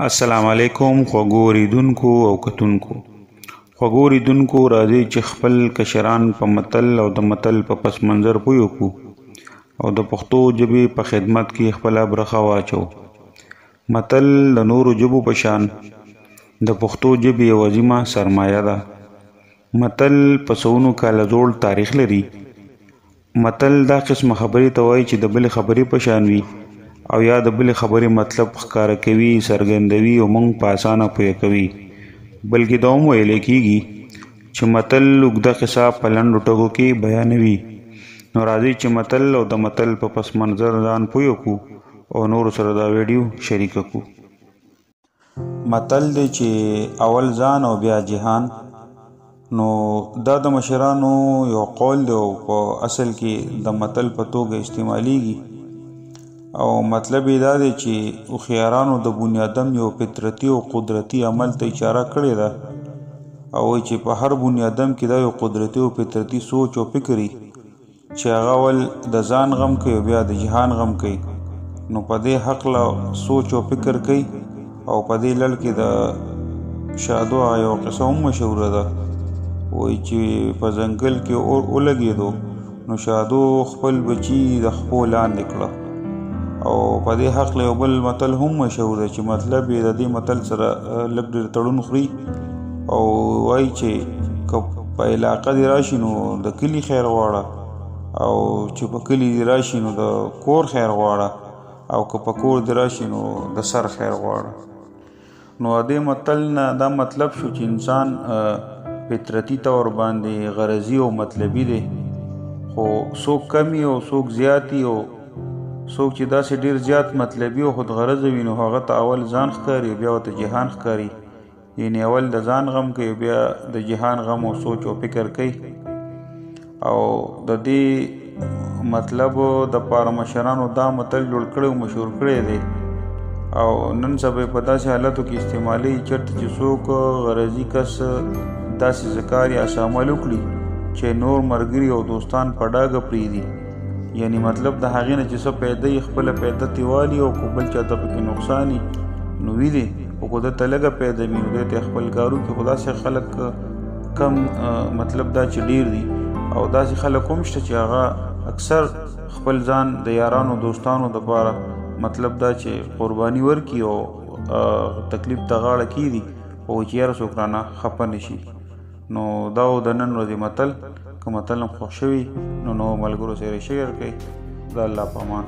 السلام علیکم خوږو اوریدونکو او کتونکو. خوږو اوریدونکو راځئ چې خپل کشران په متل او د متل په پس منظر پوه وکړو او د پښتو ژبې په خدمت کې خپله برخه واچو. متل د نورو ژبو په شان د پښتو ژبې یوه عظیمه سرمایه ده. متل په سلونو کاله زوړ تاریخ لري. متل دا قسمه خبرې ته وایي چې د بلې خبرې په شان وي او یا د بلې خبرې مطلب ښکاره کوي، څرګندوي او موږ په اسانه پوه کوي. بلکې دا هم ویلی کېږي چې متل اوږده قصه په لنډو ټکو کې بیانوي. نو راځئ چې متل او د متل په پس منظر ځان پوه کړو او نورو سره دا ویډیو شریکه کړو. متل دی چې اول ځان او بیا جهان. نو دا د مشرانو یو قول دی او په اصل کې د متل په توګه استعمالیږي او مطلب یې دا دی چې هوښیارانو د بنیادم یو فطرتي او قدرتي عمل ته اشاره کړې ده او چې په هر بنیادم کې دا یو قدرتي او فطرتي سوچ او فکري چې هغه ول د ځان غم کوي او بیا د جهان غم کوي. نو په دې هکله سوچ او فکر کوي او په دې لړ کې د شادو یو قصه هم مشهوره ده. وایي چې په ځنګل کې اور ولګېدو نو شادو خپل بچي د خپو لاندې کړه او په دې حق یو بل متل هم مشهور دی چې مطلب یې د دې متل سره لږ ډېر تړون خوري او وایي چې که په علاقه دې راشي نو د کلي خیر غواړه او چې په کلي دې راشي نو د کور خیر غواړه او که په کور دې راشي نو د سر خیر غواړه. نو د دې متل نه دا مطلب شو چې انسان فطرتي طور باندې غرضي او مطلبي دی، خو څوک کم او څوک زیات او څوک چې داسې ډېر زیات مطلبي او خود غرضه وي نو هغه ته اول ځان ښکاري بیا ورته جهان ښکاري. یعنې اول د ځان غم کوي بیا د جهان غم او سوچ او فکر کوي. او د دې مطلب د پاره مشرانو دا متل جوړ کړی او مشهور کړی دی او نن سبا په داسې حالاتو کې استعمالي چېرته چې څوک غرضي کس داسې کار یا عمل وکړي چې نور ملګري او دوستان په ډاګه پرېږدي. یعنی مطلب د هغې نه چې څه پیدا یې خپله پیدا تیوالي او که بل چا ته پکې نقصان وي نو وي دی خو که دته لږه پیدا وي نو دی ته خپل کارو کې خو داسې خلک کم مطلب دا چې ډېر دي او داسې خلک هم شته چې هغه اکثر خپل ځان د یارانو دوستانو دپاره مطلب دا چې قرباني ورکړي او تکلیف ته غاړه کېږدي او چې یاره څوک رانه خفه نه شي. نو دا د نن ورځې متل که متل هم خوښ شوي نو ملګرو سره شیر کړئ. د الله په امان.